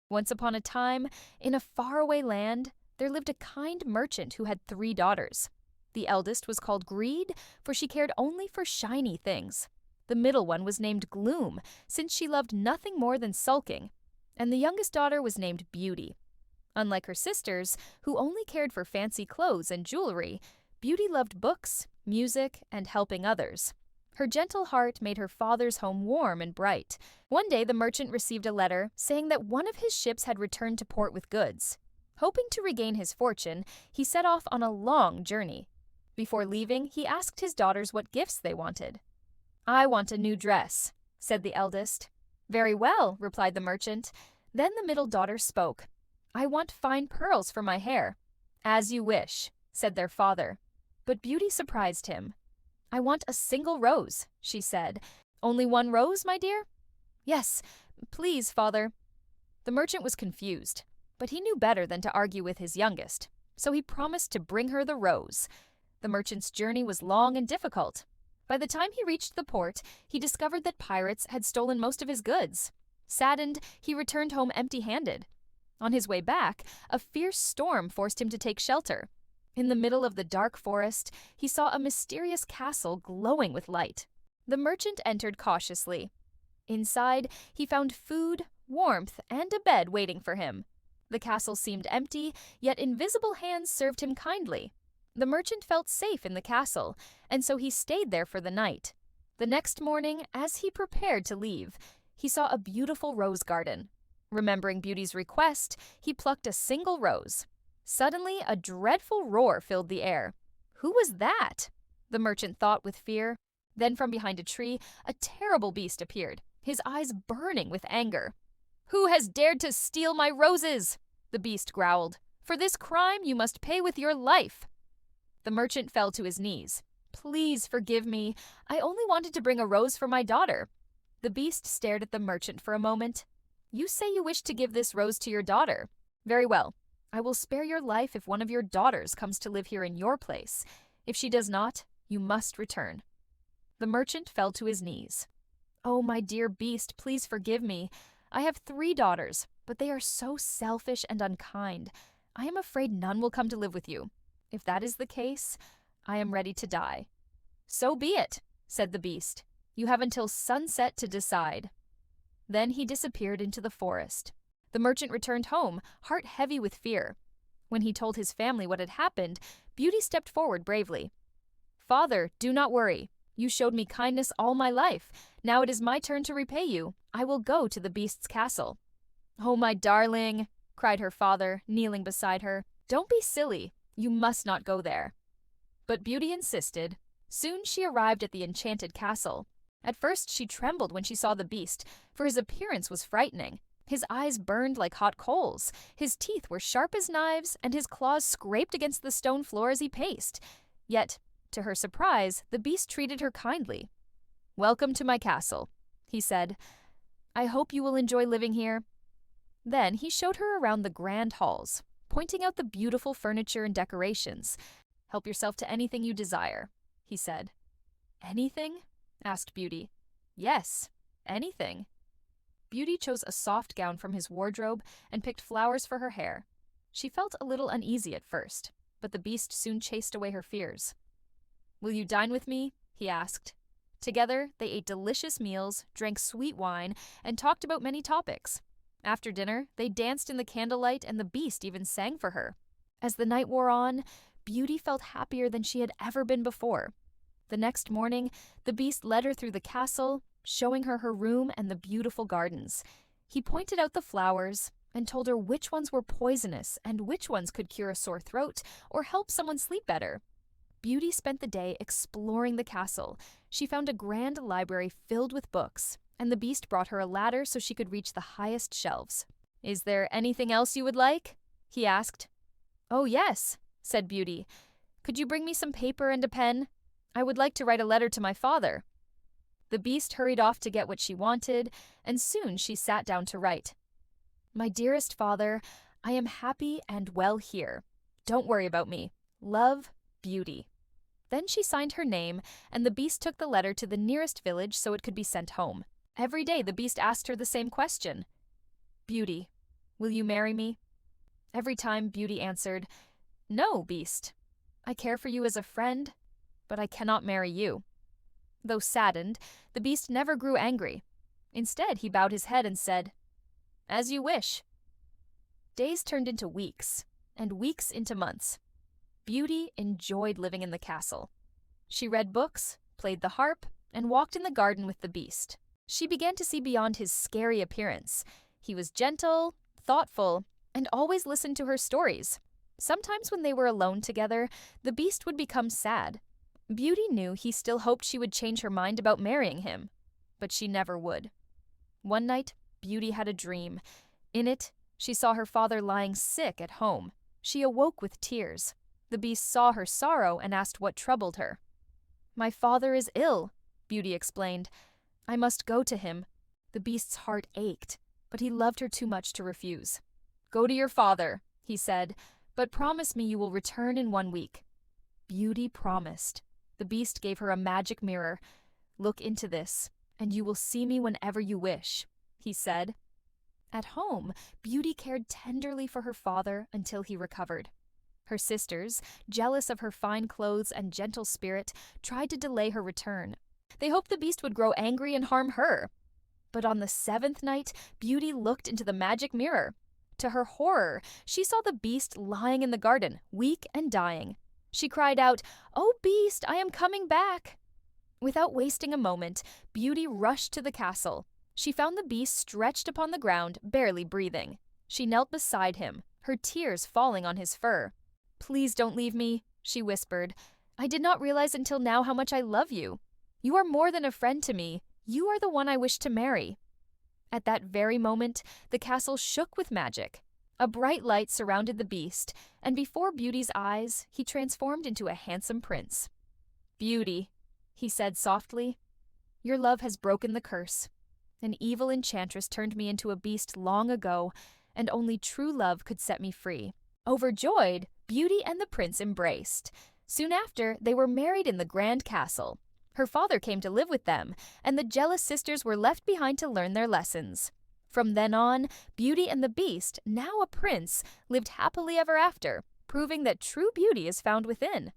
Once upon a time, in a faraway land, there lived a kind merchant who had 3 daughters. The eldest was called Greed, for she cared only for shiny things. The middle one was named Gloom, since she loved nothing more than sulking. And the youngest daughter was named Beauty. Unlike her sisters, who only cared for fancy clothes and jewelry, Beauty loved books, music, and helping others. Her gentle heart made her father's home warm and bright. One day the merchant received a letter saying that one of his ships had returned to port with goods. Hoping to regain his fortune, he set off on a long journey. Before leaving, he asked his daughters what gifts they wanted. "I want a new dress," said the eldest. "Very well," replied the merchant. Then the middle daughter spoke. "I want fine pearls for my hair." "As you wish," said their father. But Beauty surprised him. "I want a single rose," she said. "Only one rose, my dear?" "Yes, please, father." The merchant was confused, but he knew better than to argue with his youngest, so he promised to bring her the rose. The merchant's journey was long and difficult. By the time he reached the port, he discovered that pirates had stolen most of his goods. Saddened, he returned home empty-handed. On his way back, a fierce storm forced him to take shelter. In the middle of the dark forest, he saw a mysterious castle glowing with light. The merchant entered cautiously. Inside, he found food, warmth, and a bed waiting for him. The castle seemed empty, yet invisible hands served him kindly. The merchant felt safe in the castle, and so he stayed there for the night. The next morning, as he prepared to leave, he saw a beautiful rose garden. Remembering Beauty's request, he plucked a single rose. Suddenly, a dreadful roar filled the air. Who was that? The merchant thought with fear. Then from behind a tree, a terrible beast appeared, his eyes burning with anger. "Who has dared to steal my roses?" the beast growled. "For this crime you must pay with your life." The merchant fell to his knees. "Please forgive me. I only wanted to bring a rose for my daughter." The beast stared at the merchant for a moment. "You say you wish to give this rose to your daughter. Very well. I will spare your life if one of your daughters comes to live here in your place. If she does not, you must return." The merchant fell to his knees. "Oh, my dear beast, please forgive me. I have 3 daughters, but they are so selfish and unkind. I am afraid none will come to live with you. If that is the case, I am ready to die." "So be it," said the beast. "You have until sunset to decide." Then he disappeared into the forest. The merchant returned home, heart heavy with fear. When he told his family what had happened, Beauty stepped forward bravely. "Father, do not worry. You showed me kindness all my life. Now it is my turn to repay you. I will go to the beast's castle." "Oh, my darling," cried her father, kneeling beside her. "Don't be silly. You must not go there." But Beauty insisted. Soon she arrived at the enchanted castle. At first she trembled when she saw the beast, for his appearance was frightening. His eyes burned like hot coals, his teeth were sharp as knives, and his claws scraped against the stone floor as he paced. Yet, to her surprise, the beast treated her kindly. "Welcome to my castle," he said. "I hope you will enjoy living here." Then he showed her around the grand halls, pointing out the beautiful furniture and decorations. "Help yourself to anything you desire," he said. "Anything?" asked Beauty. "Yes, anything." Beauty chose a soft gown from his wardrobe and picked flowers for her hair. She felt a little uneasy at first, but the beast soon chased away her fears. "Will you dine with me?" he asked. Together, they ate delicious meals, drank sweet wine, and talked about many topics. After dinner, they danced in the candlelight, and the beast even sang for her. As the night wore on, Beauty felt happier than she had ever been before. The next morning, the beast led her through the castle, showing her her room and the beautiful gardens. He pointed out the flowers and told her which ones were poisonous and which ones could cure a sore throat or help someone sleep better. Beauty spent the day exploring the castle. She found a grand library filled with books, and the beast brought her a ladder so she could reach the highest shelves. "Is there anything else you would like?" he asked. "Oh, yes," said Beauty. "Could you bring me some paper and a pen? I would like to write a letter to my father." The beast hurried off to get what she wanted, and soon she sat down to write. "My dearest father, I am happy and well here. Don't worry about me. Love, Beauty." Then she signed her name, and the beast took the letter to the nearest village so it could be sent home. Every day the beast asked her the same question. "Beauty, Will you marry me?" Every time Beauty answered, "No, Beast. I care for you as a friend, but I cannot marry you." Though saddened, the Beast never grew angry. Instead, he bowed his head and said, "As you wish." Days turned into weeks, and weeks into months. Beauty enjoyed living in the castle. She read books, played the harp, and walked in the garden with the Beast. She began to see beyond his scary appearance. He was gentle, thoughtful, and always listened to her stories. Sometimes when they were alone together, the Beast would become sad. Beauty knew he still hoped she would change her mind about marrying him, but she never would. One night, Beauty had a dream. In it, she saw her father lying sick at home. She awoke with tears. The Beast saw her sorrow and asked what troubled her. "My father is ill," Beauty explained. "I must go to him." The Beast's heart ached, but he loved her too much to refuse. "Go to your father," he said, "but promise me you will return in 1 week." Beauty promised. The Beast gave her a magic mirror. "Look into this, and you will see me whenever you wish," he said. At home, Beauty cared tenderly for her father until he recovered. Her sisters, jealous of her fine clothes and gentle spirit, tried to delay her return. They hoped the Beast would grow angry and harm her. But on the 7th night, Beauty looked into the magic mirror. To her horror, she saw the Beast lying in the garden, weak and dying. She cried out, "Oh, Beast, I am coming back!" Without wasting a moment, Beauty rushed to the castle. She found the Beast stretched upon the ground, barely breathing. She knelt beside him, her tears falling on his fur. "Please don't leave me," she whispered. "I did not realize until now how much I love you. You are more than a friend to me. You are the one I wish to marry." At that very moment, the castle shook with magic. A bright light surrounded the Beast, and before Beauty's eyes, he transformed into a handsome prince. "Beauty," he said softly, "your love has broken the curse. An evil enchantress turned me into a beast long ago, and only true love could set me free." Overjoyed, Beauty and the prince embraced. Soon after, they were married in the grand castle. Her father came to live with them, and the jealous sisters were left behind to learn their lessons. From then on, Beauty and the Beast, now a prince, lived happily ever after, proving that true beauty is found within.